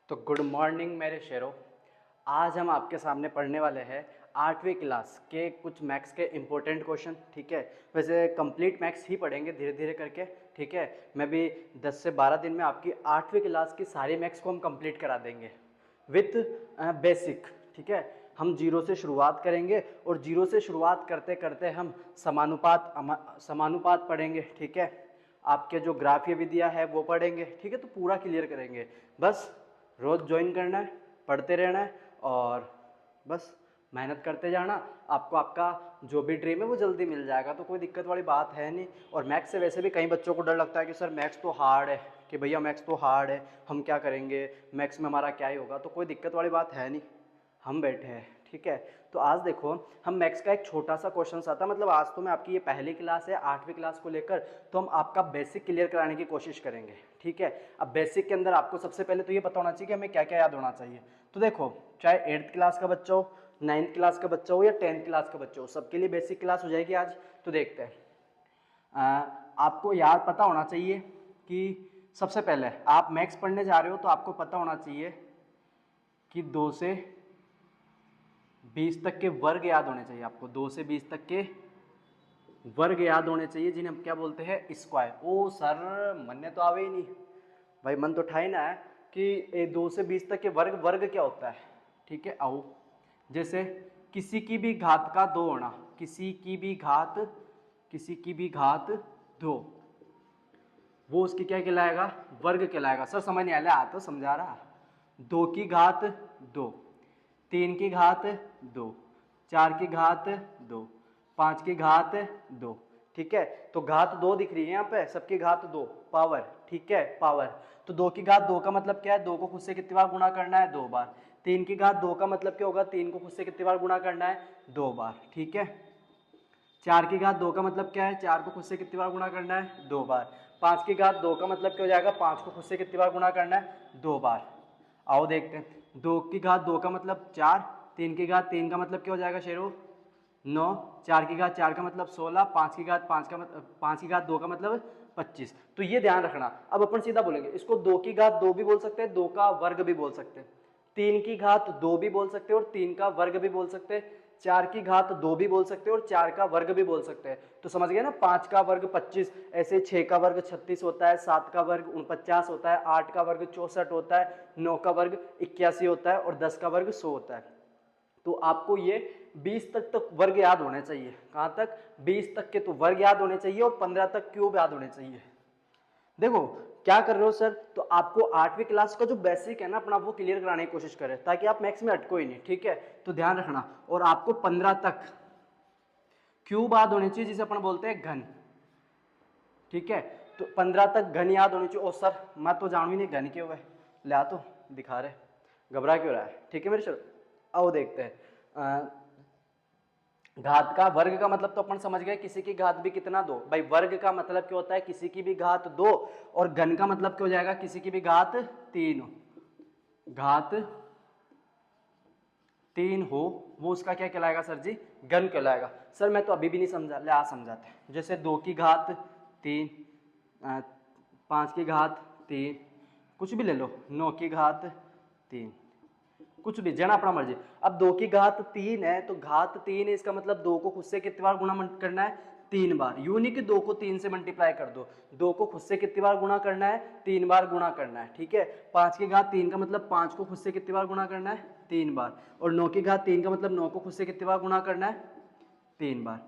तो good morning मेरे शेरों। आज हम आपके सामने पढ़ने वाले हैं 8वीं क्लास के कुछ मैथ्स के इम्पोर्टेंट क्वेश्चन। ठीक है, वैसे कंप्लीट मैथ्स ही पढ़ेंगे धीरे धीरे करके। ठीक है, मैं भी 10 से 12 दिन में आपकी 8वीं क्लास की सारी मैथ्स को हम कंप्लीट करा देंगे विथ बेसिक। ठीक है, हम जीरो से शुरुआत करेंगे और जीरो से शुरुआत करते करते हम समानुपात पढ़ेंगे। ठीक है, आपके जो ग्राफीय विधियाँ है वो पढ़ेंगे। ठीक है, तो पूरा क्लियर करेंगे। बस रोज़ ज्वाइन करना है, पढ़ते रहना है और बस मेहनत करते जाना। आपको आपका जो भी ड्रीम है वो जल्दी मिल जाएगा, तो कोई दिक्कत वाली बात है नहीं। और मैथ्स से वैसे भी कई बच्चों को डर लगता है कि सर मैथ्स तो हार्ड है, कि भैया मैथ्स तो हार्ड है, हम क्या करेंगे, मैथ्स में हमारा क्या ही होगा। तो कोई दिक्कत वाली बात है नहीं, हम बैठे हैं। ठीक है, तो आज देखो हम मैथ्स का एक छोटा सा क्वेश्चन आता, मतलब आज तो मैं आपकी ये पहली क्लास है 8वीं क्लास को लेकर, तो हम आपका बेसिक क्लियर कराने की कोशिश करेंगे। ठीक है, अब बेसिक के अंदर आपको सबसे पहले तो ये पता होना चाहिए कि हमें क्या क्या याद होना चाहिए। तो देखो, चाहे 8th क्लास का बच्चा हो, 9th क्लास का बच्चा हो या 10th क्लास का बच्चा हो, सबके लिए बेसिक क्लास हो जाएगी आज। तो देखते हैं, आपको याद पता होना चाहिए कि सबसे पहले आप मैथ्स पढ़ने जा रहे हो तो आपको पता होना चाहिए कि 2 से 20 तक के वर्ग याद होने चाहिए। आपको 2 से 20 तक के वर्ग याद होने चाहिए, जिन्हें हम क्या बोलते हैं, स्क्वायर। ओ सर, मन ने तो आवे ही नहीं भाई, मन तो उठाए ना है कि 2 से 20 तक के वर्ग, वर्ग क्या होता है। ठीक है, आओ, जैसे किसी की भी घात का 2 होना, किसी की भी घात 2, वो उसकी क्या कहलाएगा, वर्ग कहलाएगा। सर समझ नहीं आया, तो समझा रहा। 2 की घात 2, 3 की घात 2, 4 की घात 2, 5 की घात 2। ठीक है, तो घात 2 दिख रही है यहाँ पे, सबकी घात 2, पावर। ठीक है, पावर। तो 2 की घात 2 का मतलब क्या है, 2 को खुद से कितनी बार गुणा करना है, 2 बार। 3 की घात 2 का मतलब क्या होगा, 3 को खुद से कितनी बार गुणा करना है, 2 बार। ठीक है, 4 की घात 2 का मतलब क्या है, 4 को खुद से कितनी बार गुणा करना है, 2 बार। 5 की घात 2 का मतलब क्या हो जाएगा, 5 को खुद से कितनी बार गुणा करना है, 2 बार। आओ देखते हैं, 2 की घात 2 का मतलब 4, 3 की घात 3 का मतलब क्या हो जाएगा शेरो, 9, 4 की घात 4 का मतलब 16, 5 की घात 5 का मतलब 5 की घात 2 का मतलब 25। तो ये ध्यान रखना। अब अपन सीधा बोलेंगे इसको, 2 की घात 2 भी बोल सकते हैं, 2 का वर्ग भी बोल सकते हैं, 3 की घात 2 भी बोल सकते हैं और 3 का वर्ग भी बोल सकते हैं, 4 की घात 2 भी बोल सकते हैं और 4 का वर्ग भी बोल सकते हैं। तो समझ गए ना, 5 का वर्ग 25, ऐसे 6 का वर्ग 36 होता है, 7 का वर्ग 49 होता है, 8 का वर्ग 64 होता है, 9 का वर्ग 81 होता है और 10 का वर्ग 100 होता है। तो आपको ये 20 तक वर्ग याद होने चाहिए। कहाँ तक, 20 तक के तो वर्ग याद होने चाहिए और 15 तक क्यूब याद होने चाहिए। देखो क्या कर रहे हो सर, तो आपको 8वीं क्लास का जो बेसिक है ना अपना, वो क्लियर कराने की कोशिश करें ताकि आप मैथ्स में अटको ही नहीं। ठीक है, तो ध्यान रखना। और आपको 15 तक क्यूब याद होनी चाहिए, जिसे अपन बोलते हैं घन। ठीक है, तो 15 तक घन याद होनी चाहिए। और सर मैं तो जानू ही नहीं घन क्यों है, ले तो दिखा रहे, घबरा क्यों रहा है। ठीक है मेरे सर, आओ देखते हैं। घात का वर्ग का मतलब तो अपन समझ गए, किसी की घात भी कितना 2। भाई वर्ग का मतलब क्या होता है, किसी की भी घात 2, और घन का मतलब क्या हो जाएगा, किसी की भी घात 3। घात 3 हो वो उसका क्या कहलाएगा सर जी, घन कहलाएगा। सर मैं तो अभी भी नहीं समझा, ले आ समझाते हैं। जैसे 2 की घात 3, 5 की घात 3, कुछ भी ले लो, 9 की घात 3, कुछ भी जना अपना मर्जी। अब 2 की घात 3 है तो घात 3 है, इसका मतलब 2 को खुद से कितनी बार गुणा करना है, 3 बार। यूं नहीं कि 2 को 3 से मल्टीप्लाई कर दो, 2 को खुद से कितनी बार गुणा करना है, 3 बार गुणा करना है। ठीक है, 5 की घात 3 का मतलब 5 को खुद से कितनी बार गुणा करना है, 3 बार। और 9 की घात 3 का मतलब 9 को खुद से कितनी बार गुणा करना है, 3 बार।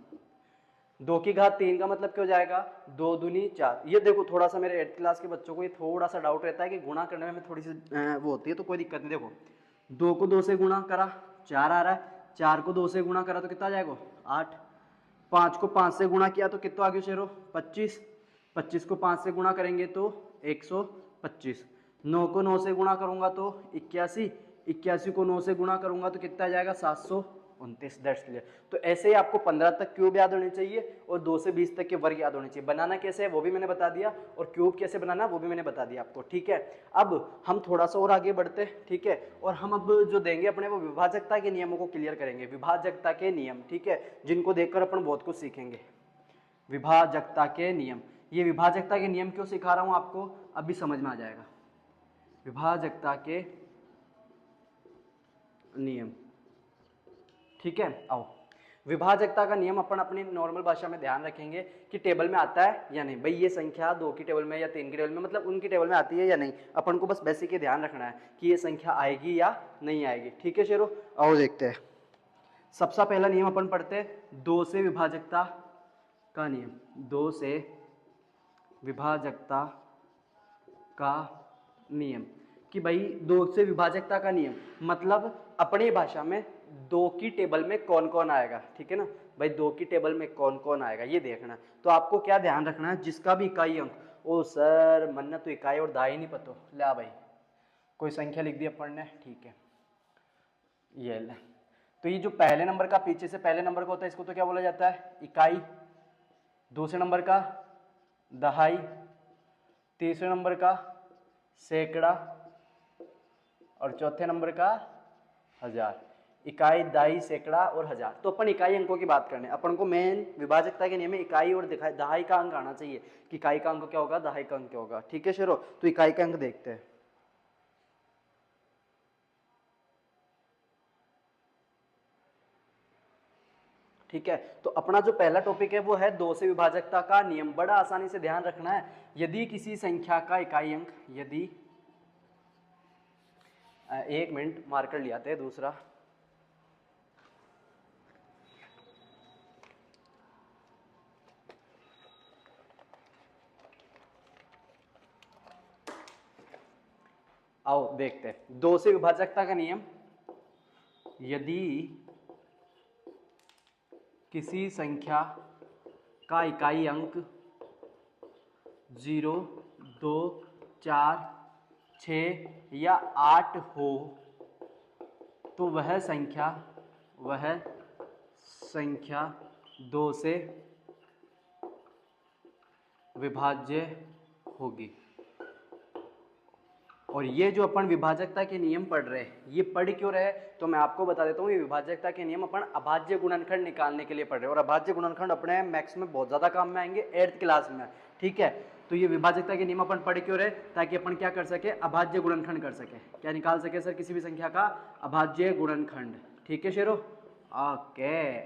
2 की घात 3 का मतलब क्या हो जाएगा, 2 दूनी 4। ये देखो थोड़ा सा मेरे 8th क्लास के बच्चों को ये थोड़ा सा डाउट रहता है कि गुणा करने में थोड़ी सी वो होती है, तो कोई दिक्कत नहीं। देखो 2 को 2 से गुणा करा 4 आ रहा है, 4 को 2 से गुणा करा तो कितना आ जाएगा 8, 5 को 5 से गुणा किया तो कितना आ गया शेरो 25, 25 को 5 से गुणा करेंगे तो 125, 9 को 9 से गुणा करूंगा तो 81, 81 को 9 से गुणा करूंगा तो कितना आ जाएगा 729। That's clear. तो ऐसे ही आपको 15 तक क्यूब याद होने चाहिए और 2 से 20 तक के वर्ग याद होने चाहिए। बनाना कैसे है वो भी मैंने बता दिया और क्यूब कैसे बनाना वो भी मैंने बता दिया आपको। ठीक है, अब हम थोड़ा सा और आगे बढ़ते हैं। ठीक है, और हम अब जो देंगे अपने वो विभाजकता के नियमों को क्लियर करेंगे। विभाजकता के नियम, ठीक है, जिनको देखकर अपन बहुत कुछ सीखेंगे। विभाजकता के नियम, ये विभाजकता के नियम क्यों सिखा रहा हूं आपको, अभी समझ में आ जाएगा। विभाजकता के नियम। ठीक है, आओ विभाजकता का नियम अपन अपनी नॉर्मल भाषा में ध्यान रखेंगे कि टेबल में आता है या नहीं। भाई ये संख्या 2 की टेबल में या 3 की टेबल में, मतलब उनकी टेबल में आती है या नहीं, अपन को बस बेसिक ही ध्यान रखना है कि ये संख्या आएगी या नहीं आएगी। ठीक है शेरों, आओ देखते हैं। सबसे पहला नियम अपन पढ़ते हैं 2 से विभाजकता का नियम। 2 से विभाजकता का नियम कि भाई 2 से विभाजकता का नियम मतलब अपनी भाषा में 2 की टेबल में कौन कौन आएगा। ठीक है ना भाई, 2 की टेबल में कौन कौन आएगा ये देखना। तो आपको क्या ध्यान रखना है, जिसका भी इकाई अंक, ओ सर मन्ना तो इकाई और दाई नहीं पतो, ला भाई कोई संख्या लिख दी अपन ने, ठीक है ये ले। तो ये जो पहले नंबर का पीछे से पहले नंबर का होता है इसको तो क्या बोला जाता है, इकाई। दूसरे नंबर का दहाई, तीसरे नंबर का सैकड़ा और चौथे नंबर का हजार। इकाई, दाई, सैकड़ा और हजार। तो अपन इकाई अंकों की बात करने, अपन को मेन विभाजकता के नियम में इकाई और दहाई का अंक आना चाहिए कि इकाई का अंक क्या होगा, दहाई का अंक क्या होगा। ठीक है शेरो, तो इकाई का अंक देखते हैं। ठीक है, तो अपना जो पहला टॉपिक है वो है 2 से विभाजकता का नियम। बड़ा आसानी से ध्यान रखना है, यदि किसी संख्या का इकाई अंक, यदि एक मिनट मार्कर ले आते हैं दूसरा। आओ देखते हैं 2 से विभाजकता का नियम। यदि किसी संख्या का इकाई अंक 0, 2, 4, 6 या 8 हो तो वह संख्या 2 से विभाज्य होगी। और ये जो अपन विभाजकता के नियम पढ़ रहे हैं, ये पढ़ क्यों रहे तो मैं आपको बता देता हूँ। ये विभाजकता के नियम अपन अभाज्य गुणनखंड निकालने के लिए पढ़ रहे हैं, और अभाज्य गुणनखंड अपने मैथ्स में बहुत ज़्यादा काम में आएंगे 8th क्लास में। ठीक है, तो ये विभाजकता के नियम अपन पढ़ क्यों रहे, ताकि अपन क्या कर सके, अभाज्य गुणनखंड कर सके। क्या निकाल सके सर, किसी भी संख्या का अभाज्य गुणनखंड। ठीक है शेरो, ओके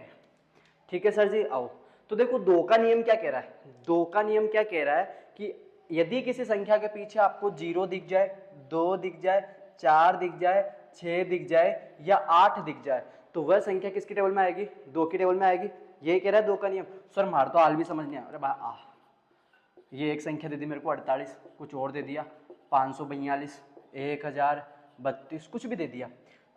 ठीक है सर जी। आओ तो देखो 2 का नियम क्या कह रहा है, 2 का नियम क्या कह रहा है कि यदि किसी संख्या के पीछे आपको 0 दिख जाए, 2 दिख जाए, 4 दिख जाए, 6 दिख जाए या 8 दिख जाए तो वह संख्या किसकी टेबल में आएगी, 2 की टेबल में आएगी। यही कह रहा है 2 का नियम। सर मार तो हाल भी समझ नहीं आ रहा। ये एक संख्या दे दी मेरे को 48, कुछ और दे दिया 542, 1032, कुछ भी दे दिया।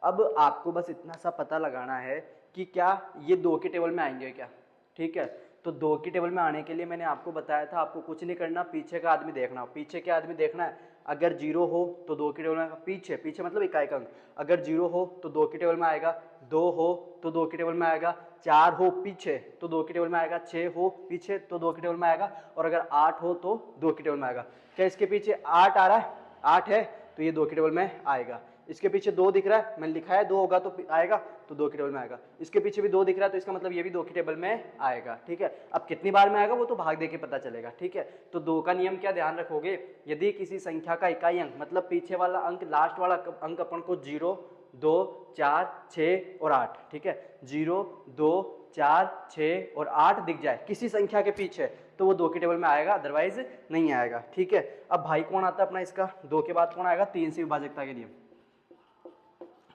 अब आपको बस इतना सा पता लगाना है कि क्या ये 2 की टेबल में आएंगे क्या। ठीक है, तो 2 की टेबल में आने के लिए मैंने आपको बताया था, आपको कुछ नहीं करना, पीछे का आदमी देखना। पीछे के आदमी देखना है, अगर 0 हो तो 2 की टेबल में आएगा। पीछे मतलब इकाई का अंक, अगर 0 हो तो 2 की टेबल में आएगा, 2 हो तो 2 की टेबल में आएगा, 4 हो पीछे तो 2 की टेबल में आएगा, 6 हो पीछे तो 2 की टेबल में आएगा, और अगर 8 हो तो 2 की टेबल में आएगा। क्या इसके पीछे 8 आ रहा है, 8 है तो ये 2 की टेबल में आएगा। इसके पीछे 2 दिख रहा है, मैंने लिखा है 2 होगा तो आएगा, तो 2 की टेबल में आएगा। इसके पीछे भी 2 दिख रहा है तो इसका मतलब ये भी 2 की टेबल में आएगा। ठीक है, अब कितनी बार में आएगा वो तो भाग दे के पता चलेगा। ठीक है, तो 2 का नियम क्या ध्यान रखोगे, यदि किसी संख्या का इकाई अंक मतलब पीछे वाला अंक, लास्ट वाला अंक अपन को 0, 2, 4, 6 और 8, ठीक है 0, 2, 4, 6 और 8 दिख जाए किसी संख्या के पीछे तो वो 2 की टेबल में आएगा, अदरवाइज नहीं आएगा। ठीक है, अब भाई कौन आता है अपना इसका, 2 के बाद कौन आएगा, 3 से विभाजकता के नियम।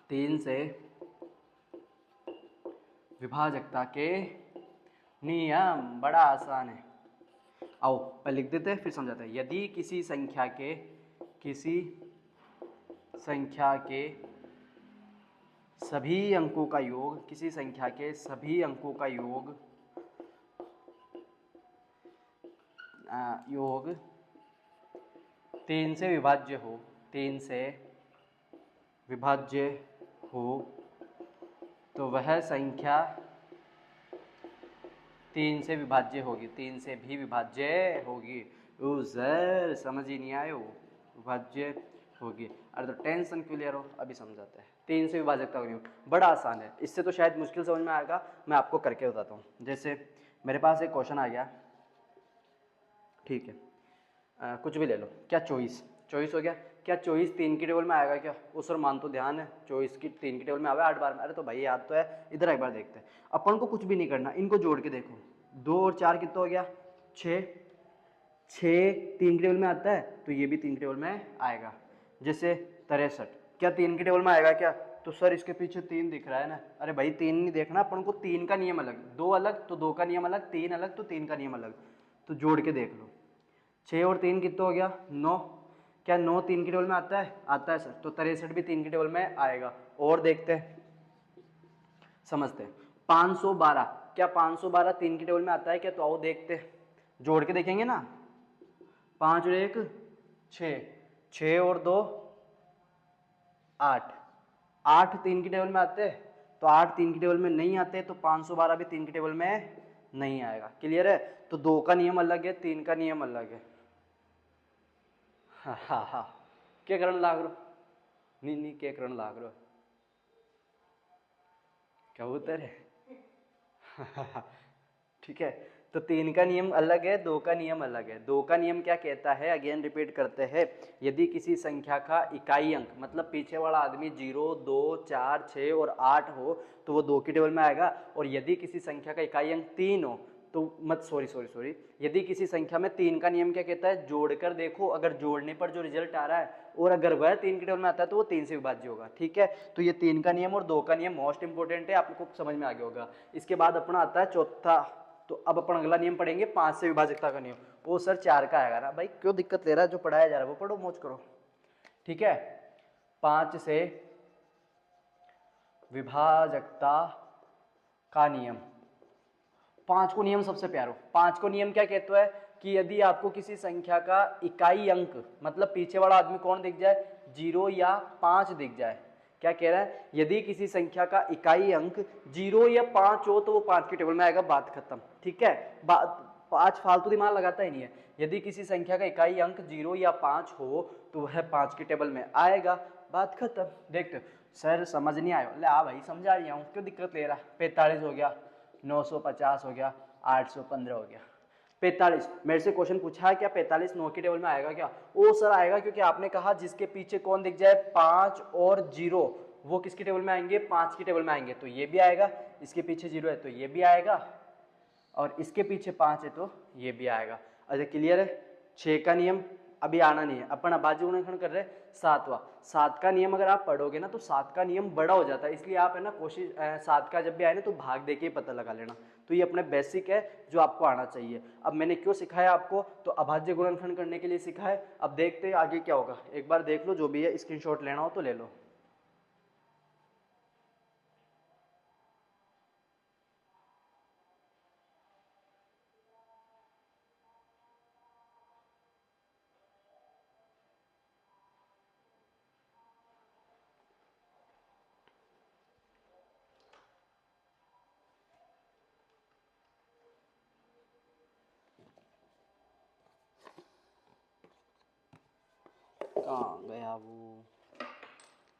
3 से विभाजकता के नियम बड़ा आसान है। आओ पहले लिख देते हैं फिर समझाते हैं। यदि किसी संख्या के सभी अंकों का योग, किसी संख्या के सभी अंकों का योग 3 से विभाज्य हो, 3 से विभाज्य हो तो वह संख्या 3 से विभाज्य होगी, 3 से भी विभाज्य होगी। सर समझ ही नहीं आयो, विभाज्य होगी। अरे तो टेंशन क्यों ले रहे हो, अभी समझाते हैं। 3 से विभाजकता का नियम बड़ा आसान है, इससे तो शायद मुश्किल समझ में आएगा, मैं आपको करके बताता हूँ। जैसे मेरे पास एक क्वेश्चन आ गया, ठीक है कुछ भी ले लो, क्या 24, 24 हो गया। क्या 24 3 की टेबल में आएगा क्या? वो सर मान तो ध्यान है, 24 की 3 की टेबल में आवे 8 बार में। अरे तो भाई याद तो है, इधर एक बार देखते हैं। अपन को कुछ भी नहीं करना, इनको जोड़ के देखो। 2 और 4 कितना हो गया? 6। 6 3 की टेबल में आता है तो ये भी 3 की टेबल में आएगा। जैसे 63, क्या 3 की टेबल में आएगा क्या? तो सर इसके पीछे 3 दिख रहा है ना। अरे भाई 3 नहीं देखना, अपन को 3 का नियम अलग, 2 अलग तो 2 का नियम अलग, 3 अलग तो 3 का नियम अलग। तो जोड़ के देख लो। 6 और 3 कितना हो गया? 9। क्या 9 3 की टेबल में आता है? आता है सर। तो 63 भी 3 की टेबल में आएगा। और देखते हैं, समझते हैं। 512, क्या 512 3 की टेबल में आता है क्या? तो आओ देखते हैं, जोड़ के देखेंगे ना। 5 और 1 6, 6 और 2 8, 8 3 की टेबल में आते हैं तो 8 3 की टेबल में नहीं आते, तो 512 भी 3 की टेबल में नहीं आएगा। क्लियर है? तो 2 का नियम अलग है, 3 का नियम अलग है। हाँ हाँ हाँ, क्या करने लाग रहे हो? नहीं नहीं, क्या करने लाग रहे हो? कबूतर है। ठीक है, तो 3 का नियम अलग है, 2 का नियम अलग है। 2 का नियम क्या कहता है? अगेन रिपीट करते हैं। यदि किसी संख्या का इकाई अंक, मतलब पीछे वाला आदमी 0 2 4 6 और 8 हो तो वो 2 की टेबल में आएगा। और यदि किसी संख्या का इकाई अंक 3 हो तो सॉरी, यदि किसी संख्या में 3 का नियम क्या कहता है? जोड़कर देखो, अगर जोड़ने पर जो रिजल्ट आ रहा है और अगर वह 3 की टेबल में आता है तो वो 3 से विभाज्य होगा। ठीक है, तो ये 3 का नियम और 2 का नियम मोस्ट इंपोर्टेंट है, आपको समझ में आ गया होगा। इसके बाद अपना आता है चौथा। तो अब अपन अगला नियम पढ़ेंगे 5 से विभाजकता का नियम। वो सर 4 का आएगा ना भाई, क्यों दिक्कत ले रहा है? जो पढ़ाया जा रहा है वो पढ़ो, मौज करो। ठीक है, 5 से विभाजकता का नियम। 5 को नियम सबसे प्यारो। 5 को नियम क्या कहता है कि यदि आपको किसी संख्या का इकाई अंक, मतलब पीछे वाला आदमी कौन दिख जाए? 0 या 5 दिख जाए। क्या कह रहा है? यदि किसी संख्या का इकाई अंक 0 या 5 हो तो वो 5 की टेबल में आएगा, बात खत्म। ठीक है, बात 5 फालतू दिमाग लगाता ही नहीं है। यदि किसी संख्या का इकाई अंक 0 या 5 हो तो वह 5 की टेबल में आएगा, बात खत्म। देखते हो सर समझ नहीं आया? ले आ भाई समझा रही हूँ, क्यों दिक्कत ले रहा? 45 हो गया, 950 हो गया, 815 हो गया। 45 मेरे से क्वेश्चन पूछा है, क्या 45 9 की टेबल में आएगा क्या? ओ सर आएगा, क्योंकि आपने कहा जिसके पीछे कौन दिख जाए? 5 और 0, वो किसकी टेबल में आएंगे? 5 की टेबल में आएंगे। तो ये भी आएगा, इसके पीछे 0 है तो ये भी आएगा, और इसके पीछे 5 है तो ये भी आएगा। अच्छा क्लियर है? 6 का नियम अभी आना नहीं है, अपन अभाज्य गुणनखंड कर रहे हैं। 7 का नियम अगर आप पढ़ोगे ना तो 7 का नियम बड़ा हो जाता है, इसलिए आप है ना कोशिश 7 का जब भी आए ना तो भाग दे के पता लगा लेना। तो ये अपने बेसिक है जो आपको आना चाहिए। अब मैंने क्यों सिखाया आपको? तो अभाज्य गुणनखंड करने के लिए सिखाया। अब देखते हैं आगे क्या होगा, एक बार देख लो, जो भी है स्क्रीनशॉट लेना हो तो ले लो। कहाँ गया वो?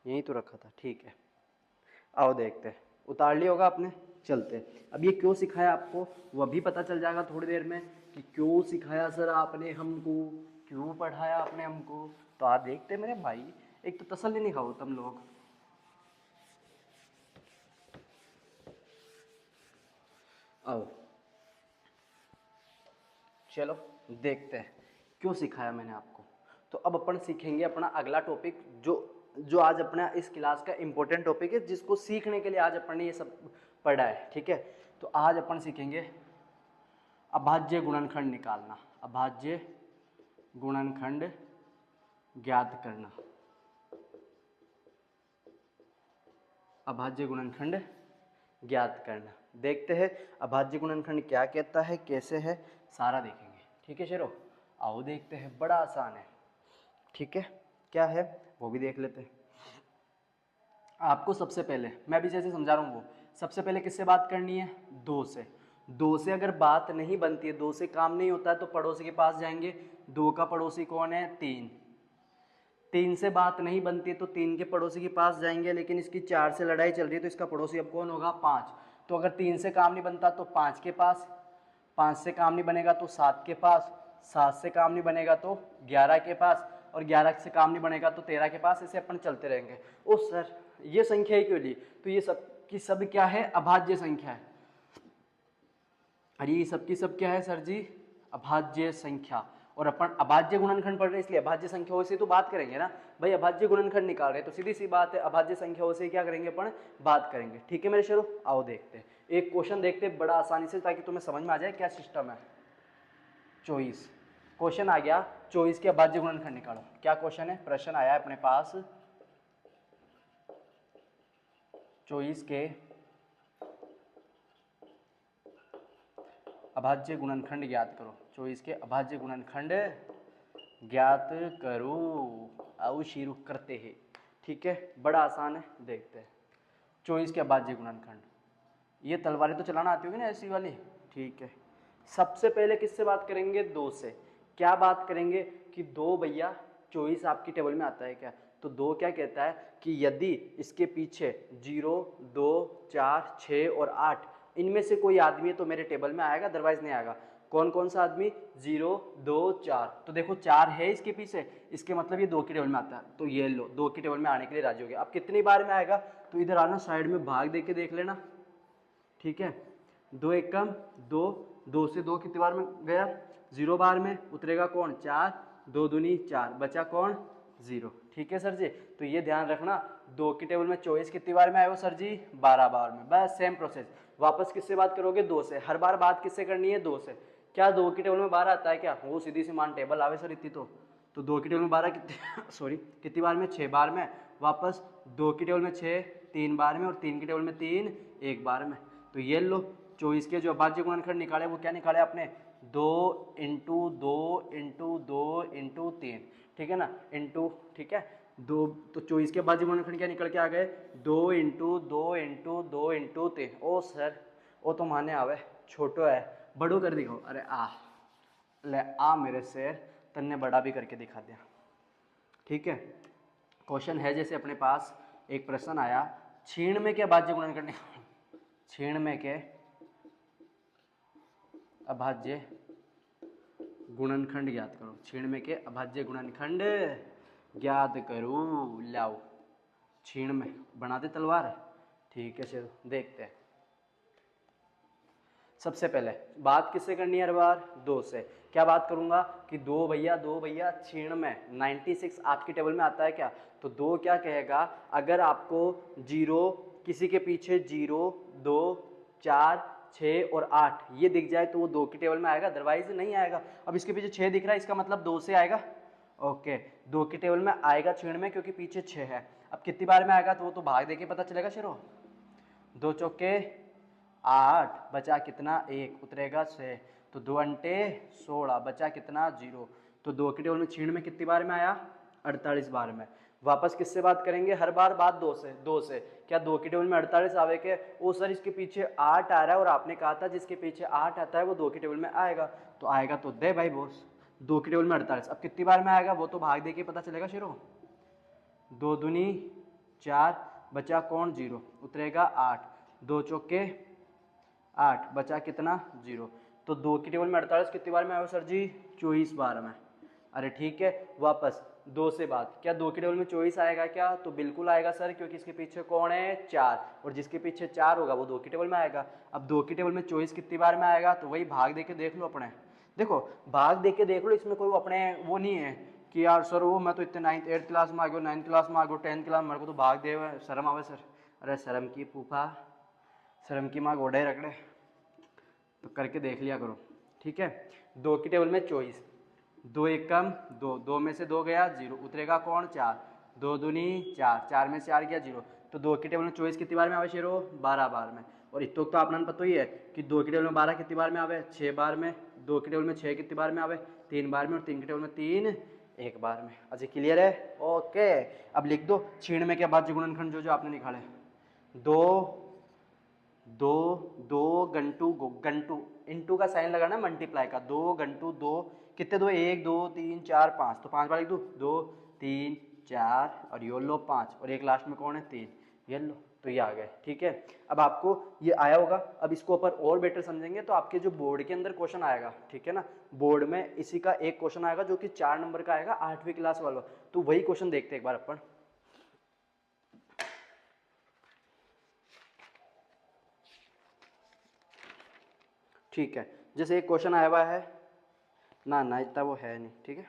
यहीं तो रखा था। ठीक है, आओ देखते हैं। उतार लिया होगा आपने, चलते हैं। अब ये क्यों सिखाया आपको वह भी पता चल जाएगा थोड़ी देर में, कि क्यों सिखाया सर आपने हमको, क्यों पढ़ाया आपने हमको। तो आप देखते मेरे भाई, एक तो तसल्ली नहीं खाओ तुम लोग। आओ चलो देखते हैं क्यों सिखाया मैंने आपको। तो अब अपन सीखेंगे अपना अगला टॉपिक, जो जो आज अपना इस क्लास का इंपॉर्टेंट टॉपिक है, जिसको सीखने के लिए आज अपन ने ये सब पढ़ा है। ठीक है, तो आज अपन सीखेंगे अभाज्य गुणनखंड निकालना, अभाज्य गुणनखंड ज्ञात करना। अभाज्य गुणनखंड ज्ञात करना, देखते हैं अभाज्य गुणनखंड क्या कहता है, कैसे है, सारा देखेंगे। ठीक है शेरो, आओ देखते हैं, बड़ा आसान है। ठीक है, क्या है वो भी देख लेते हैं। आपको सबसे पहले मैं भी जैसे समझा रहा हूँ वो, सबसे पहले किससे बात करनी है? 2 से। 2 से अगर बात नहीं बनती है, 2 से काम नहीं होता है, तो पड़ोसी के पास जाएंगे। 2 का पड़ोसी कौन है? 3। 3 से बात नहीं बनती है तो 3 के पड़ोसी के पास जाएंगे, लेकिन इसकी 4 से लड़ाई चल रही है तो इसका पड़ोसी अब कौन होगा? 5। तो अगर 3 से काम नहीं बनता तो 5 के पास, 5 से काम नहीं बनेगा तो 7 के पास, 7 से काम नहीं बनेगा तो 11 के पास, और 11 से काम नहीं बनेगा तो 13 के पास, ऐसे अपन चलते रहेंगे। ओ सर ये संख्या ही क्यों ली? तो ये सब की सब क्या है? अभाज्य संख्या है। अरे ये सब की सब क्या है सर जी? अभाज्य संख्या। और अपन अभाज्य गुणनखंड पढ़ रहे हैं इसलिए अभाज्य संख्याओं से तो बात करेंगे ना भाई, अभाज्य गुणनखंड निकाल रहे हैं तो सीधी सी बात है अभाज्य संख्याओं से क्या करेंगे अपन? बात करेंगे। ठीक है मेरे शरो, आओ देखते हैं एक क्वेश्चन देखते हैं बड़ा आसानी से, ताकि तुम्हें समझ में आ जाए क्या सिस्टम है। 24 क्वेश्चन आ गया, 24 के अभाज्य गुणनखंड निकालो। क्या क्वेश्चन है? प्रश्न आया अपने पास 24 के अभाज्य गुणनखंड ज्ञात करो। 24 के अभाज्य गुणनखंड ज्ञात करो। आओ शुरू करते हैं। ठीक है, बड़ा आसान है, देखते हैं 24 के अभाज्य गुणनखंड। ये तलवारें तो चलाना आती होगी ना ऐसी वाली? ठीक है, सबसे पहले किससे बात करेंगे? 2 से। क्या बात करेंगे कि 2 भैया 24 आपकी टेबल में आता है क्या? तो 2 क्या कहता है कि यदि इसके पीछे 0, 2, 4, 6 और 8 इनमें से कोई आदमी है तो मेरे टेबल में आएगा, अदरवाइज नहीं आएगा। कौन कौन सा आदमी? 0, 2, 4। तो देखो 4 है इसके पीछे, इसके मतलब ये 2 की टेबल में आता है। तो ये लो 2 की टेबल में आने के लिए राजी हो गया। अब कितनी बार में आएगा? तो इधर आना, साइड में भाग दे के देख लेना। ठीक है, 2 एकम 2, 2 से 2 कितनी बार में गया? 0 बार में। उतरेगा कौन? 4, 2 दूनी 4, बचा कौन? 0। ठीक है सर जी, तो ये ध्यान रखना 2 की टेबल में 24 कितनी बार में आए हो सर जी? 12 बार में। बस सेम प्रोसेस। वापस किससे बात करोगे? 2 से। हर बार बात किससे करनी है? 2 से। क्या 2 की टेबल में 12 आता है क्या? वो सीधी सी मान टेबल आवे सर इतनी तो 2 की टेबल में 12 कितनी सॉरी कितनी बार में? 6 बार में। वापस 2 की टेबल में 6 3 बार में, और 3 की टेबल में 3 1 बार में। तो ये लो 24 के जो अभाज्य गुणनखंड निकाले वो क्या निकाले आपने? 2 इंटू 2 इंटू 2 इंटू 3। ठीक है ना, इंटू। ठीक है, 2 तो 24 के अभाज्य गुणनखंड क्या निकल के आ गए? 2 इंटू 2 इंटू 2 इंटू 3। ओ सर वो तो माने आवे, छोटो है, बड़ो कर दिखाओ। अरे आ ले आ मेरे शेर, तन्ने बड़ा भी करके दिखा दिया। ठीक है, क्वेश्चन है जैसे अपने पास एक प्रश्न आया, क्षीण में क्या अभाज्य गुणनखंड निकालो। क्षीण में के अभाज्य गुणनखंड ज्ञात करो। क्षीण में के अभाज्य गुणनखंड ज्ञात करो। लाओ क्षीण में बना दे तलवार। ठीक है चलो देखते हैं। सबसे पहले बात किससे करनी है हर बार? 2 से। क्या बात करूंगा कि 2 भैया क्षीण में 96 आपकी टेबल में आता है क्या? तो 2 क्या कहेगा, अगर आपको 0 किसी के पीछे 0, 2, 4, 6 और 8 ये दिख जाए तो वो 2 की टेबल में आएगा, अदरवाइज नहीं आएगा। अब इसके पीछे 6 दिख रहा है, इसका मतलब 2 से आएगा। ओके, 2 की टेबल में आएगा क्षीण में, क्योंकि पीछे 6 है। अब कितनी बार में आएगा? तो वो तो भाग देके पता चलेगा शेरो। 2 चौके 8, बचा कितना? 1, उतरेगा 6। तो 2 अंटे 16, बचा कितना? 0। तो 2 की टेबल में क्षीण में कितनी बार में आया? 48 बार में। वापस किससे बात करेंगे? हर बार बात 2 से। 2 से क्या 2 की टेबल में 48 आवे के? ओ सर इसके पीछे 8 आ रहा है और आपने कहा था जिसके पीछे 8 आता है वो 2 की टेबल में आएगा। तो आएगा तो दे भाई बॉस, 2 की टेबल में 48। अब कितनी बार में आएगा? वो तो भाग दे के पता चलेगा शेरो। 2 दूनी 4, बचा कौन? 0, उतरेगा 8। 2 चौके 8, बचा कितना? 0। तो 2 की टेबल में 48 कितनी बार में आया सर जी? 24 बार में। अरे ठीक है, वापस 2 से बात, क्या 2 की टेबल में 24 आएगा क्या? तो बिल्कुल आएगा सर, क्योंकि इसके पीछे कौन है? 4, और जिसके पीछे 4 होगा वो 2 की टेबल में आएगा। अब 2 की टेबल में 24 कितनी बार में आएगा? तो वही भाग दे के देख लो अपने। देखो भाग दे के देख लो, इसमें कोई अपने वो नहीं है कि यार सर वो मैं तो इतने 9th 8th क्लास में आ गया, 9th क्लास में आ गया, 10th क्लास मेरे को तो भाग दे शर्म आवे सर। अरे शर्म की फूफा, शर्म की माँ गोड़े रगड़े, तो करके देख लिया करो। ठीक है, 2 की टेबल में 24, 2 एकम 2, 2 में से 2 गया 0, उतरेगा कौन? 4। 2 दूनी 4, 4 में से 4 गया 0। तो 2 की टेबल में 24 कितनी बार में आवे शेरो? 12 बार में। और इतो तो आपने पता ही है कि 2 की टेबल में 12 कितनी बार में आवे? 6 बार में। 2 की टेबल में 6 कितनी बार में आवे? 3 बार में। और 3 की टेबल में 3 1 बार में। अच्छा क्लियर है? ओके, अब लिख दो क्षीण में क्या अभाज्य गुणनखंड जो आपने निकाले। 2 2 2 गंटू गंटू इंटू का साइन लगाना मल्टीप्लाई का। 2 गंटू 2 कितने? 2 1 2 3 4 5, तो 5 बार लिख दूँ। 2 3 4 और ये लो 5, और एक लास्ट में कौन है? 3। ये लो तो ये आ गए। ठीक है, अब आपको ये आया होगा। अब इसको अपन और बेटर समझेंगे तो आपके जो बोर्ड के अंदर क्वेश्चन आएगा, ठीक है ना, बोर्ड में इसी का एक क्वेश्चन आएगा जो कि 4 नंबर का आएगा 8वीं क्लास वाला। तो वही क्वेश्चन देखते हैं एक बार अपन। ठीक है, जैसे एक क्वेश्चन आया हुआ है ना इतना वो है नहीं। ठीक है,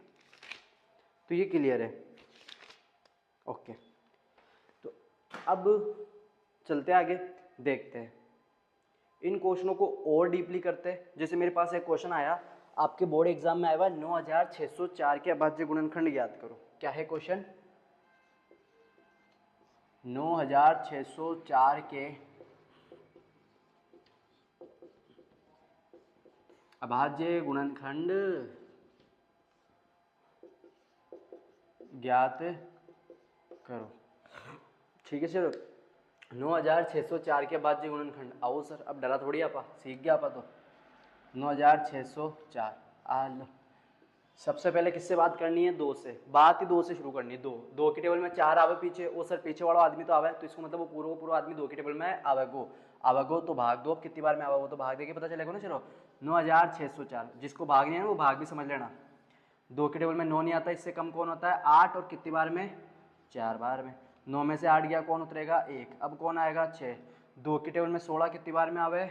तो ये क्लियर है। ओके, तो अब चलते आगे, देखते हैं इन क्वेश्चनों को और डीपली करते हैं। जैसे मेरे पास एक क्वेश्चन आया आपके बोर्ड एग्जाम में आया हुआ 9604 के अभाज्य गुणनखंड याद करो। क्या है क्वेश्चन? 9604 के अभाज्य गुणनखंड ज्ञात करो। ठीक है सर, 9604 के अभाज्य गुणनखंड। आओ सर, अब डरा थोड़ी आपा, सीख गया आपा। तो 9604 आ लो। सबसे पहले किससे बात करनी है? 2 से। बात ही 2 से शुरू करनी है। 2 की टेबल में 4 आवे पीछे, वो सर पीछे वाला आदमी तो आवे, तो इसको मतलब वो पूरा आदमी 2 की टेबल में आवेगो तो भाग दो। अब कितनी बार में आवेगो तो भाग देके पता चलेगा ना। चलो 9604, जिसको भागनी है ना वो भाग भी समझ लेना। 2 की टेबल में 9 नहीं आता, इससे कम कौन होता है? 8, और कितनी बार में? 4 बार में। 9 में से 8 गया, कौन उतरेगा? 1। अब कौन आएगा? 6। 2 की टेबल में 16 कितनी बार में आवे?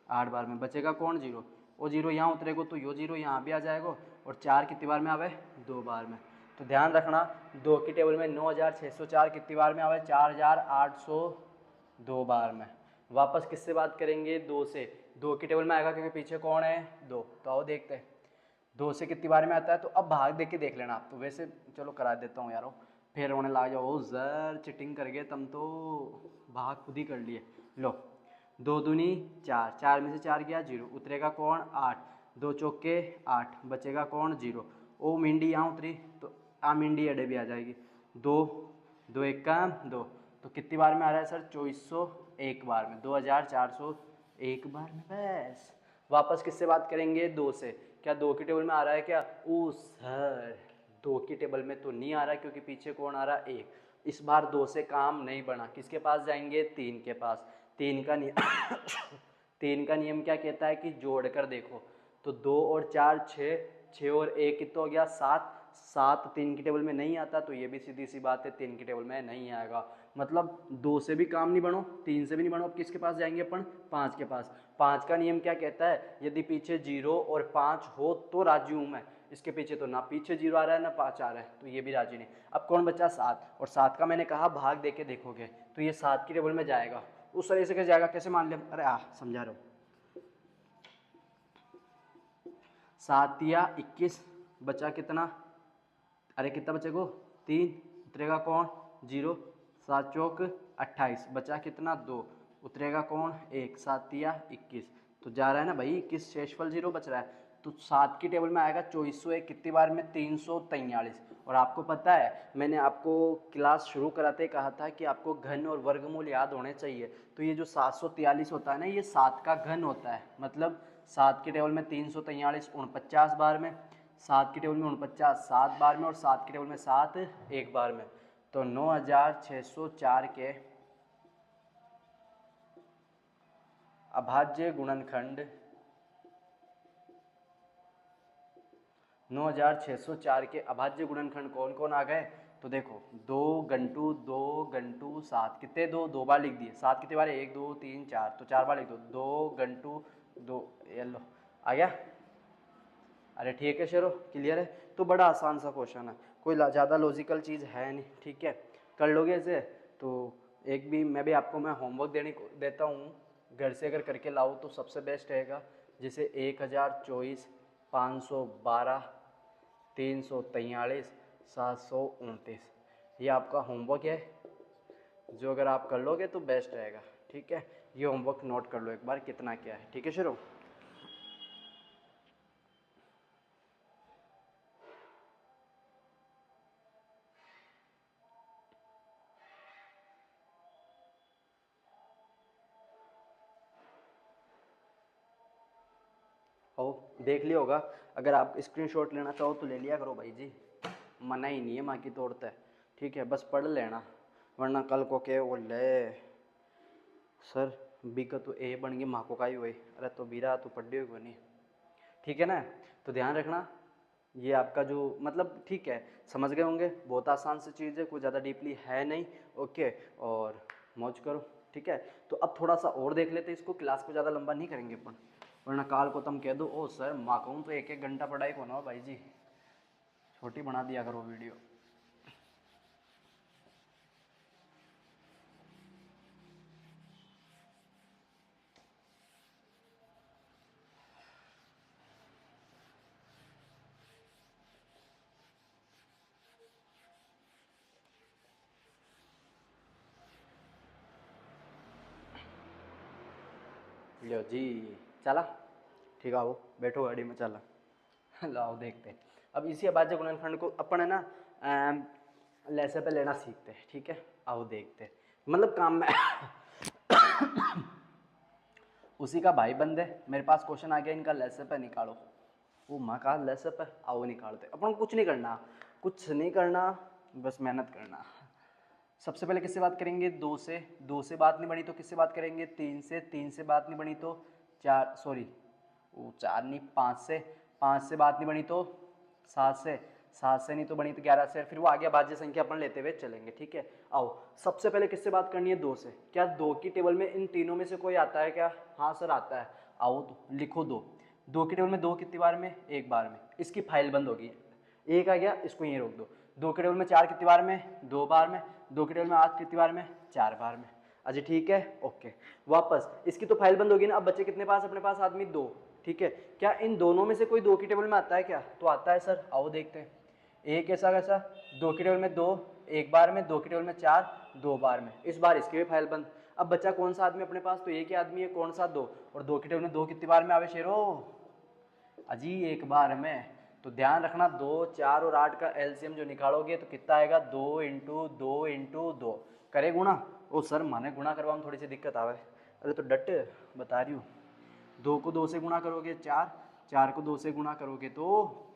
8 बार में। बचेगा कौन? 0। और 0 यहाँ उतरेगा तो यो 0 यहाँ भी आ जाएगा। और 4 कितनी बार में आवे? 2 बार में। तो ध्यान रखना 2 की टेबल में 9604 कितनी बार में आवे? 4802 बार में। वापस किससे बात करेंगे? 2 से। 2 की टेबल में आएगा क्योंकि पीछे कौन है? 2। तो आओ देखते हैं 2 से कितनी बार में आता है। तो अब भाग देख के देख लेना आप। तो वैसे चलो करा देता हूँ यारो, फिर रोने ला जाओ सर चिटिंग कर गए तुम, तो भाग खुद ही कर लिए। लो 2 दूनी 4, 4 में से 4 गया 0, उतरेगा कौन? 8। 2 चौके 8, बचेगा कौन? 0। ओ मिंडी यहाँ उतरी तो आ मिंडी अडे भी आ जाएगी। 2 2 1 का 2, तो कितनी बार में आ रहा है सर? 2401 बार में। 2401 बार में। बस वापस किससे बात करेंगे? 2 से। क्या 2 की टेबल में आ रहा है क्या? ओ सर 2 की टेबल में तो नहीं आ रहा क्योंकि पीछे कौन आ रहा? 1। इस बार 2 से काम नहीं बना, किसके पास जाएंगे? 3 के पास। 3 का नियम 3 का नियम क्या कहता है कि जोड़ कर देखो। तो 2 और 4 6, 6 और 1 कितना हो गया? 7। 7 3 की टेबल में नहीं आता, तो ये भी सीधी सी बात है 3 की टेबल में नहीं आएगा। मतलब 2 से भी काम नहीं बनो, 3 से भी नहीं बनो। अब किसके पास जाएंगे अपन? 5 के पास। 5 का नियम क्या कहता है? यदि पीछे 0 और 5 हो तो राजी हूँ मैं। इसके पीछे तो ना पीछे 0 आ रहा है ना 5 आ रहा है, तो ये भी राजी नहीं। अब कौन बचा? 7। और 7 का मैंने कहा भाग दे के देखोगे तो ये 7 की टेबल में जाएगा। उस तरह से कैसे जाएगा? कैसे मान लिया? अरे समझा रहा हूँ। 7 या 21, बचा कितना? अरे कितना बचेगा? 3, उतरेगा कौन? 0। 7 चौक 28, बचा कितना? 2, उतरेगा कौन? 1। 7 या 21, तो जा रहा है ना भाई 21, शेषफल 0 बच रहा है। तो 7 की टेबल में आएगा 2401 कितनी बार में? 343। और आपको पता है मैंने आपको क्लास शुरू कराते कहा था कि आपको घन और वर्गमूल याद होने चाहिए। तो ये जो 743 होता है ना, ये 7 का घन होता है। मतलब 7 की टेबल में 343 49 बार में, 7 की टेबल में 49 7 बार में, और 7 की टेबल में 7 1 बार में। तो 9604 के अभाज्य गुणनखंड 9604 के अभाज्य गुणनखंड कौन कौन आ गए? तो देखो 2 घंटू 2 घंटू 7, कितने? 2 2 बार लिख दिए। 7 कितने बार? 1 2 3 4, तो 4 बार लिख दो। 2 घंटू 2, ये लो आ गया। अरे ठीक है शेरो, क्लियर है। तो बड़ा आसान सा क्वेश्चन है, कोई ज़्यादा लॉजिकल चीज़ है नहीं। ठीक है, कर लोगे इसे। तो एक भी मैं होमवर्क देता हूँ, घर से अगर करके लाओ तो सबसे बेस्ट रहेगा। जैसे 1024, 512, 343, 729, ये आपका होमवर्क है, जो अगर आप कर लोगे तो बेस्ट रहेगा। ठीक है, ये होमवर्क नोट कर लो एक बार कितना क्या है। ठीक है शेरो। ओ देख लिया होगा, अगर आप स्क्रीनशॉट लेना चाहो तो ले लिया करो भाई जी, मना ही नहीं है, माँ की तोड़ता है। ठीक है, बस पढ़ लेना, वरना कल को के वो ले सर बी का तो ए बन गई, माँ को का ही हुई, अरे तो बीरा तो पढ़ी हुई नहीं, ठीक है ना। तो ध्यान रखना ये आपका जो मतलब ठीक है, समझ गए होंगे, बहुत आसान सी चीज़ है, कोई ज़्यादा डीपली है नहीं। ओके, और मौज करो, ठीक है। तो अब थोड़ा सा और देख लेते हैं इसको, क्लास को ज़्यादा लंबा नहीं करेंगे अपन, वरना काल को तुम कह दो ओ सर माँ कहूँ तो 1-1 घंटा पढ़ाई को ना हो भाई जी, छोटी बना दिया करो वीडियो। लो जी चला, ठीक है, वो बैठो गाड़ी में चला। लाओ देखते हैं अब इसी अभाज्य गुणनखंड को अपन है ना लैसे पे लेना सीखते हैं, ठीक है। आओ देखते हैं, मतलब काम में उसी का भाई बंद है, मेरे पास क्वेश्चन आ गया, इनका लैसे पे निकालो। वो माँ का लैसे पे आओ निकालते, अपन को कुछ नहीं करना, कुछ नहीं करना, बस मेहनत करना। सबसे पहले किससे बात करेंगे, 2 से, 2 से बात नहीं बनी तो किससे बात करेंगे, 3 से, 3 से बात नहीं बनी तो 4, सॉरी वो 4 नहीं 5 से, 5 से बात नहीं बनी तो 7 से, 7 से नहीं तो बनी तो 11 से, फिर वो आगे भाज्य संख्या अपन लेते हुए चलेंगे, ठीक है। आओ सबसे पहले किससे बात करनी है, 2 से। क्या 2 की टेबल में इन तीनों में से कोई आता है क्या, हाँ सर आता है। आओ तो लिखो 2, 2 की टेबल में 2 कितनी बार में, एक बार में, इसकी फाइल बंद होगी, एक आ गया इसको यहीं रोक दो। 2 के टेबल में 4 कितनी बार में, 2 बार में। 2 के टेबल में 8 कितनी बार में, 4 बार में। अच्छा ठीक है, ओके। वापस इसकी तो फाइल बंद होगी ना, अब बच्चे कितने पास अपने पास आदमी 2, ठीक है। क्या इन दोनों में से कोई 2 की टेबल में आता है क्या, तो आता है सर, आओ देखते हैं। एक ऐसा कैसा, 2 की टेबल में 2 एक बार में, 2 की टेबल में 4 2 बार में, इस बार इसकी भी फाइल बंद। अब बच्चा कौन सा आदमी अपने पास, तो एक ही आदमी है, कौन सा 2, और 2 की टेबल में 2 कितनी बार में आवे शेरो, अजी एक बार में। तो ध्यान रखना 2, 4 और 8 का एलसीएम जो निकालोगे तो कितना आएगा, 2 इंटू 2 इंटू 2, करे गुणा। ओ सर माने गुणा करवा में थोड़ी सी दिक्कत आवे, अरे तो डट बता रही हूँ, 2 को 2 से गुणा करोगे 4, 4 को 2 से गुणा करोगे तो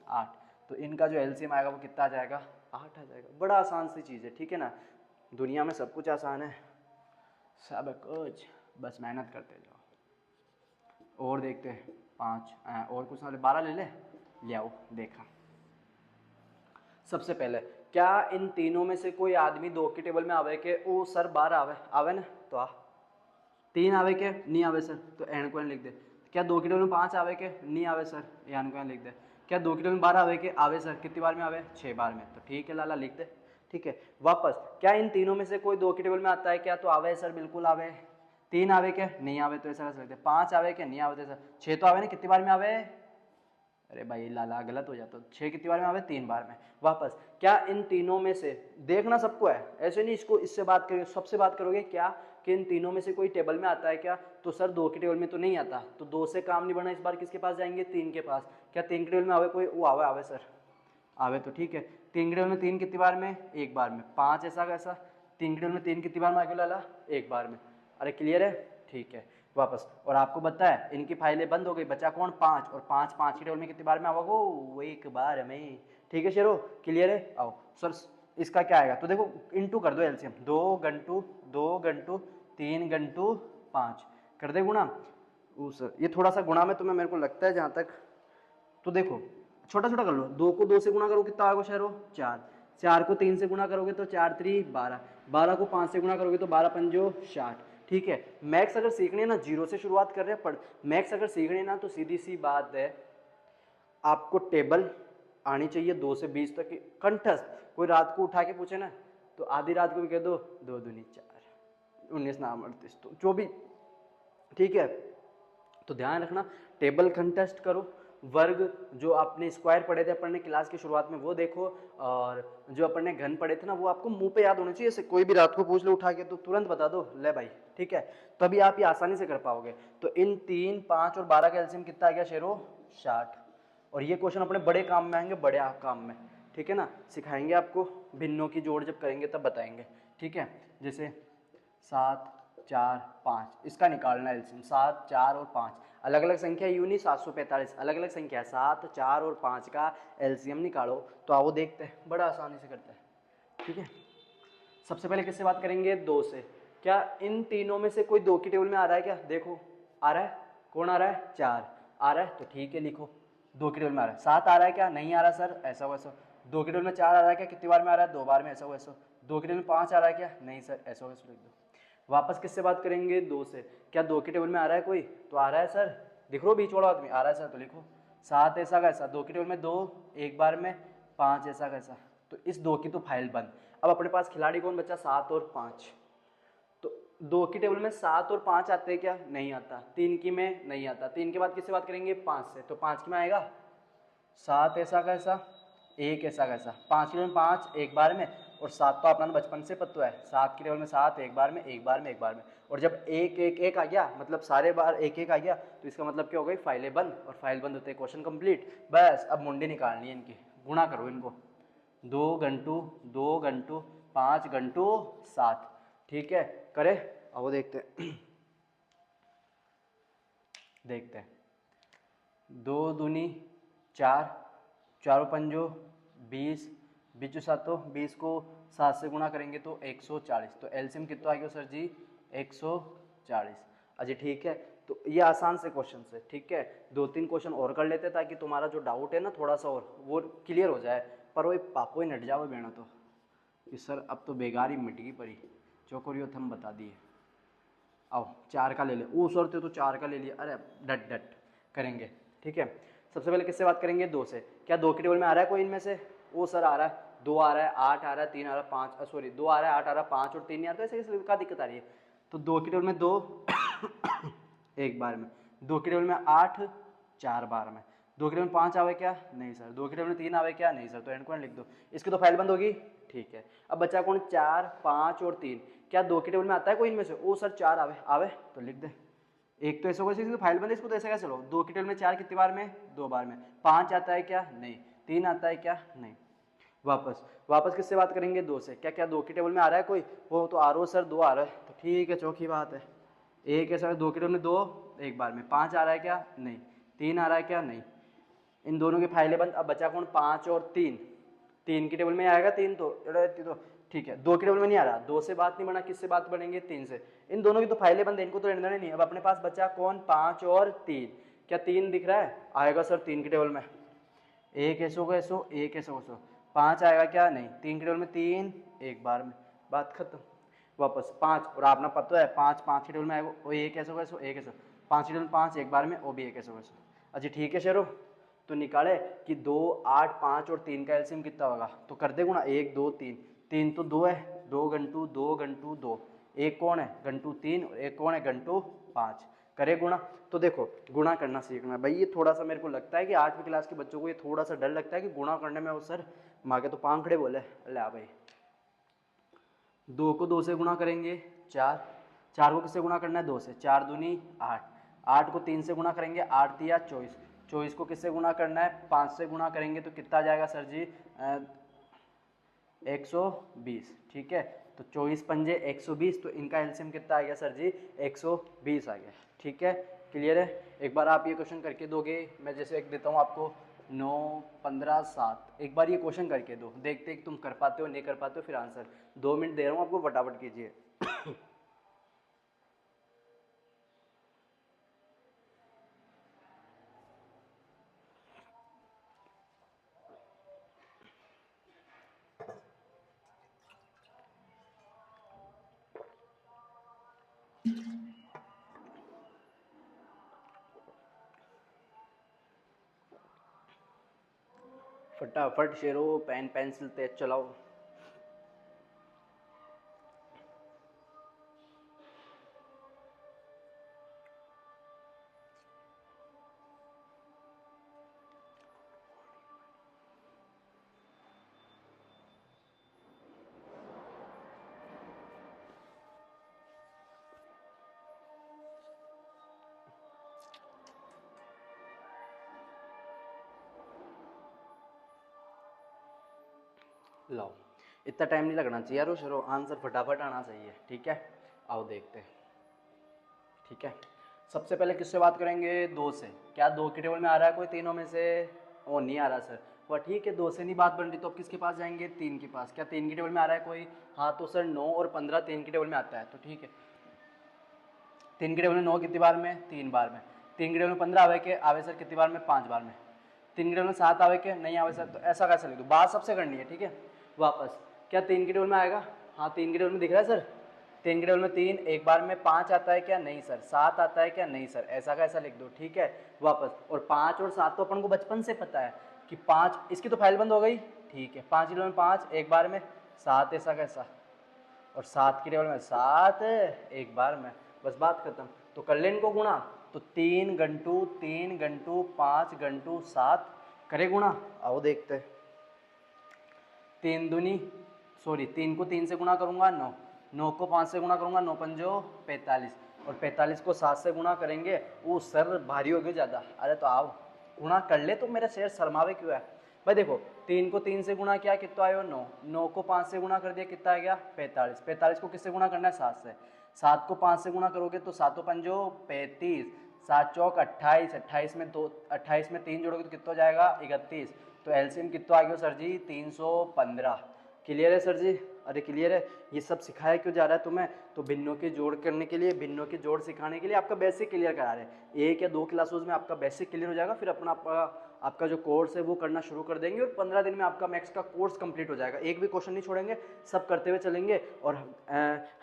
8, तो इनका जो एलसीएम आएगा वो कितना आ जाएगा, 8 आ जाएगा। बड़ा आसान सी चीज़ है, ठीक है ना, दुनिया में सब कुछ आसान है, सब कुछ बस मेहनत करते जाओ। और देखते हैं 5 और कुछ वाले 12 ले आओ देखा। सबसे पहले क्या इन तीनों में से कोई आदमी 2 की टेबल में आवे के, ओ सर 12 आवे, आवे ना तो 3 आवे के, नहीं आवे सर, तो एन को एन लिख दे। क्या 2 की टेबल में 5 आवे के, नहीं आवे सर, एन को एन लिख दे। क्या 2 की टेबल में 12 आवे के, आवे सर, कितनी बार में आवे, 6 बार में, तो ठीक है लाला लिख दे, ठीक है। वापस क्या इन तीनों में से कोई 2 की टेबल में आता है क्या, तो आवे सर, बिल्कुल आवे। 3 आवे के, नहीं आवे, तो ऐसा कर सकते। 5 आवे के, नहीं आवे, तो ऐसा। 6 तो आवे ना, कितनी बार में आवे, अरे भाई लाला गलत हो जाता, 6 कितनी बार में आवे, 3 बार में। वापस क्या इन तीनों में से, देखना सबको है, ऐसे नहीं इसको इससे बात करोगे सबसे बात करोगे, क्या कि इन तीनों में से कोई टेबल में आता है क्या, तो सर 2 की टेबल में तो नहीं आता, तो 2 से काम नहीं बढ़ना, इस बार किसके पास जाएंगे, 3 के पास। क्या 3 की टेबल में आवे कोई, वो आवे, आवे सर आवे, तो ठीक है। 3 की टेबल में 3 कितनी बार में, एक बार में। 5 ऐसा कैसा, 3 की टेबल में 3 कितनी बार में आ गया लाला, एक बार में। अरे क्लियर है, ठीक है। वापस और आपको पता है इनकी फाइलें बंद हो गई, बचा कौन, 5, और 5 5 की टेबल में कितनी बार में आवागो, वो एक बार में, ठीक है शेरो, क्लियर है। आओ सर इसका क्या आएगा, तो देखो इंटू कर दो एलसीएम, 2 घंटू 2 घंटू 3 घंटू 5 कर दे गुणा। वो सर ये थोड़ा सा गुणा में तुम्हें मेरे को लगता है जहाँ तक, तो देखो छोटा छोटा कर लो, 2 को 2 से गुणा करो कितना आएगा शेरो, 4, 4 को 3 से गुणा करोगे तो 4 3 12, 12 को 5 से गुणा करोगे तो 12 पंजो 60, ठीक है। मैथ्स अगर सीखनी है ना, जीरो से शुरुआत कर रहे हैं, पर मैथ्स अगर सीखनी है ना तो सीधी सी बात है, आपको टेबल आनी चाहिए 2 से 20 तक की कंठस्थ। कोई रात को उठा के पूछे ना तो आधी रात को भी कह दो 2 दूनी 4 19 नाम 38 तो जो भी, ठीक है। तो ध्यान रखना टेबल कंटेस्ट करो, वर्ग जो आपने स्क्वायर पढ़े थे अपन ने क्लास की शुरुआत में वो देखो, और जो अपन ने घन पढ़े थे ना वो आपको मुंह पे याद होना चाहिए, ऐसे कोई भी रात को पूछ लो उठा के तो तुरंत बता दो ले भाई, ठीक है। तभी आप ये आसानी से कर पाओगे। तो इन 3 5 और 12 का एलसीएम कितना आ गया शेरो, 60। और ये क्वेश्चन अपने बड़े काम में आएंगे, बड़े काम में, ठीक है ना, सिखाएंगे आपको, भिन्नों की जोड़ जब करेंगे तब बताएंगे, ठीक है। जैसे 7 4 5 इसका निकालना है एलसीएम, 7 4 और 5 अलग अलग संख्या यूं नहीं, 745 अलग अलग संख्या, 7 4 और 5 का एलसीएम निकालो। तो आओ देखते हैं, बड़ा आसानी से करते हैं, ठीक है। सबसे पहले किससे बात करेंगे? 2 से। क्या इन तीनों में से कोई 2 की टेबल में आ रहा है क्या? देखो आ रहा है। कौन आ रहा है? 4 आ रहा है, तो ठीक है लिखो 2 की टेबल में आ रहा है। 7 आ रहा है क्या? नहीं आ रहा सर, ऐसा वैसा। 2 की टेबल में 4 आ रहा है क्या? कितनी बार में आ रहा है? 2 बार में, ऐसा वैसा। 2 की टेबल में 5 आ रहा है क्या? नहीं सर, ऐसा वैसा लिख दो। वापस किससे बात करेंगे? 2 से। क्या 2 की टेबल में आ रहा है कोई? तो आ रहा है सर, दिख रहा हो बीच वाला आदमी? आ रहा है सर, तो लिखो 7 ऐसा कैसा। 2 की टेबल में 2 एक बार में, 5 ऐसा कैसा। तो इस 2 की तो फाइल बंद। अब अपने पास खिलाड़ी कौन बचा? 7 और 5। तो 2 की टेबल में 7 और 5 आते हैं क्या? नहीं आता। 3 की में नहीं आता। 3 के बाद किससे बात करेंगे? 5 से। तो 5 की में आएगा 7 ऐसा कैसा, 1 ऐसा कैसा। 5 की टेबल में 5 एक बार में, और 7 तो अपना बचपन से पता है। 7 की टेबल में 7 एक बार में, एक बार में, एक बार में। और जब 1 1 1 आ गया, मतलब सारे बार 1 1 आ गया, तो इसका मतलब क्या हो गई? फाइलें बंद। और फाइल बंद होते क्वेश्चन कंप्लीट। बस अब मुंडी निकालनी है इनकी, गुणा करो इनको। 2 घंटू 2 घंटू 5 घंटू 7, ठीक है करे। अब वो देखते हैं देखते हैं। 2 दूनी 4, चारों पंजो 20, बीचू सातों 20 को 7 से गुणा करेंगे तो 140। तो एलसीएम कितना आ गया सर जी? 140। अजी ठीक है, तो ये आसान से क्वेश्चन है, ठीक है। 2-3 क्वेश्चन और कर लेते ताकि तुम्हारा जो डाउट है ना थोड़ा सा और वो क्लियर हो जाए। पर वो पापो ही नट जाओ बेना तो कि सर अब तो बेगार ही मिट गई परी, जो करियो हम बता दिए। आओ 4 का ले ले, वो सर तो 4 का ले लिया। अरे डट डट करेंगे, ठीक है। सबसे पहले किससे बात करेंगे? 2 से। क्या 2 की टेबल में आ रहा है कोई इनमें से? वो सर आ रहा है, 2 आ रहा है, 8 आ रहा है, 3 आ रहा है, 5 सॉरी 2 आ रहा है, 8 आ रहा है, 5 और 3 नहीं आ रहा, तो ऐसे कैसे क्या दिक्कत आ रही है? तो 2 की टेबल में 2 एक बार में, 2 की टेबल में 8 4 बार में, 2 की टेबल में 5 आवे क्या? नहीं सर। 2 की टेबल में 3 आवे क्या? नहीं सर। तो एंड पॉइंट लिख दो, इसकी तो फाइल बंद होगी, ठीक है। अब बचा कौन? 4 5 और 3। क्या 2 की टेबल में आता है कोई इनमें से? ओ सर 4 आवे आवे, तो लिख दे। एक तो ऐसा होगा इसकी तो फाइल बंद है, इसको तो ऐसा कैसे लो? 2 की टेबल में 4 कितनी बार में? 2 बार में। 5 आता है क्या? नहीं। 3 आता है क्या? नहीं। वापस वापस किससे बात करेंगे? 2 से। क्या क्या 2 की टेबल में आ रहा है कोई? वो तो आ रहा हो सर, 2 आ रहा है, तो ठीक है, चौकी बात है। एक ऐसा 2 की टेबल में 2 एक बार में। 5 आ रहा है क्या? नहीं। 3 आ रहा है क्या? नहीं। इन दोनों की फाइलें बंद। अब बचा कौन? 5 और 3। 3 की टेबल में आएगा 3 तो ठीक है। 2 की टेबल में नहीं आ रहा, 2 से बात नहीं बना, किससे बात बनेंगे? 3 से। इन दोनों की तो फाइलें बंद है, इनको तो रहने नहीं। अब अपने पास बचा कौन? 5 और 3। क्या 3 दिख रहा है? आएगा सर 3 की टेबल में, एक ऐसो को ऐसो, एक ऐसो को ऐसो। 5 आएगा क्या? नहीं। 3 की टेबल में 3 एक बार में, बात खत्म। वापस 5, और आपने पता है 5 5 की टेबल में आएगा, वो एक ऐसो को ऐसो, एक ऐसो। 5 की टेबल में 5 एक बार में, वो भी एक ऐसो को ऐसो। अच्छा ठीक है शेरो, तो निकाले कि 2 8 5 और 3 का एलसीएम कितना होगा? तो कर दे गुणा, 1 2 3। 3 तो 2 है, 2 घंटू 2 घंटू 2। एक कौन है? घंटू 3, और एक कौन है? घंटू 5। करे गुणा। तो देखो गुणा करना सीखना भाई, ये थोड़ा सा मेरे को लगता है कि 8वीं क्लास के बच्चों को ये थोड़ा सा डर लगता है कि गुणा करने में वो सर मांगे तो पांखड़े बोले। ले भाई, 2 को 2 से गुणा करेंगे 4, 4 को किससे गुणा करना है? 2 से। 4 दूनी 8, 8 को 3 से गुणा करेंगे, 8 दिया 24, 24 को किससे गुणा करना है? 5 से गुणा करेंगे तो कितना आ जाएगा सर जी? 120, ठीक है। तो 24 पंजे 120, तो इनका एलसीएम कितना आ गया सर जी? 120 आ गया, ठीक है। क्लियर है? एक बार आप ये क्वेश्चन करके दोगे, मैं जैसे एक देता हूँ आपको 9 15 7, एक बार ये क्वेश्चन करके दो, देखते तुम कर पाते हो नहीं कर पाते हो, फिर आंसर। 2 मिनट दे रहा हूँ आपको, फटाफट कीजिए। फटाफट शेरो, पेन पेंसिल तेज चलाओ। लाओ, इतना टाइम नहीं लगना चाहिए यार, शेरो आंसर फटाफट आना चाहिए, ठीक है। आओ देखते हैं, ठीक है। सबसे पहले किससे बात करेंगे? 2 से। क्या 2 की टेबल में आ रहा है कोई तीनों में से? ओ नहीं आ रहा सर। हुआ, ठीक है। 2 से नहीं बात बन रही तो अब किसके पास जाएंगे, 3 के पास। क्या 3 की टेबल में आ रहा है कोई, हाँ तो सर 9 और 15 3 की टेबल में आता है, तो ठीक है। 3 की टेबल में 9 कितनी बार में, 3 बार में। 3 की टेबल में 15 आवे के, आवे सर कितनी बार में, 5 बार में। 3 की टेबल में 7 आवे के, नहीं आवे सर, तो ऐसा कैसे लिख दूँ, बात सबसे करनी है, ठीक है। वापस, क्या 3 की टेबल में आएगा, हाँ 3 की टेबल में दिख रहा है सर, 3 की टेबल में 3 एक बार में, 5 आता है क्या, नहीं सर। 7 आता है क्या, नहीं सर। ऐसा कैसा लिख दो, ठीक है। वापस, और 5 और 7 तो अपन को बचपन से पता है कि 5, इसकी तो फाइल बंद हो गई, ठीक है। 5 की टेबल में 5 एक बार में, 7 ऐसा कैसा, और 7 की टेबल में 7 एक बार में, बस बात खत्म। तो कर ले इनको गुणा, तो 3 घंटू 3 घंटू 5 घंटू 7 करे गुणा, आओ देखते हैं। 3 दूनी, सॉरी 3 को 3 से गुणा करूंगा 9, 9 को 5 से गुणा करूंगा, 9 पंजो 45, और 45 को 7 से गुणा करेंगे, वो सर भारी हो गया ज़्यादा। अरे तो आओ गुणा कर ले, तो मेरे शेर शर्मावे क्यों है भाई। देखो 3 को 3 से गुणा किया कितना आयो 9, 9 को 5 से गुणा कर दिया कितना आ गया 45, 45 को किससे गुणा करना है 7 से, 7 को 5 से गुणा करोगे तो 7 पंजो 35, 7 चौक 28, 28 में 2, 28 में 3 जोड़ोगे तो कितना हो जाएगा 31, तो एलसीएम कितना आ गया सर जी 315। क्लियर है सर जी, अरे क्लियर है। ये सब सिखाया क्यों जा रहा है तुम्हें, तो भिन्नों के जोड़ करने के लिए, भिन्नों के जोड़ सिखाने के लिए, आपका बेसिक क्लियर करा रहे हैं। 1 या 2 क्लासेस में आपका बेसिक क्लियर हो जाएगा, फिर अपना आपका जो कोर्स है वो करना शुरू कर देंगे, और 15 दिन में आपका मैथ्स का कोर्स कंप्लीट हो जाएगा। एक भी क्वेश्चन नहीं छोड़ेंगे, सब करते हुए चलेंगे, और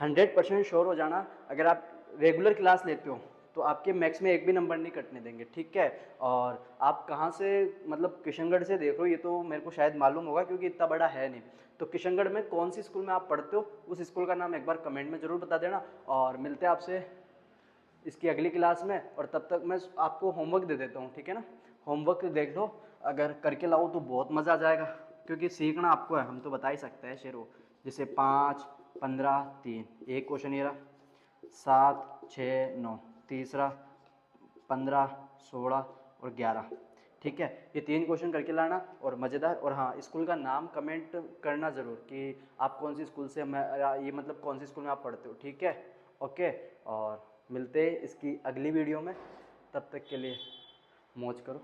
100% श्योर हो जाना, अगर आप रेगुलर क्लास लेते हो तो आपके मैथ्स में एक भी नंबर नहीं कटने देंगे, ठीक है। और आप कहाँ से, मतलब किशनगढ़ से देख रहे हो, ये तो मेरे को शायद मालूम होगा क्योंकि इतना बड़ा है नहीं। तो किशनगढ़ में कौन सी स्कूल में आप पढ़ते हो, उस स्कूल का नाम एक बार कमेंट में ज़रूर बता देना, और मिलते हैं आपसे इसकी अगली क्लास में। और तब तक मैं आपको होमवर्क दे देता हूँ, ठीक है ना। होमवर्क देख लो, अगर करके लाओ तो बहुत मज़ा आ जाएगा, क्योंकि सीखना आपको है, हम तो बता ही सकते हैं शेरो। जैसे 5, 15, 3, एक क्वेश्चन ये रहा, 7, 6, 9, तीसरा 15, 16 और 11, ठीक है। ये 3 क्वेश्चन करके लाना, और मज़ेदार। और हाँ, स्कूल का नाम कमेंट करना ज़रूर कि आप कौन सी स्कूल से, मैं ये मतलब कौन सी स्कूल में आप पढ़ते हो, ठीक है। ओके, और मिलते हैं इसकी अगली वीडियो में, तब तक के लिए मौज करो।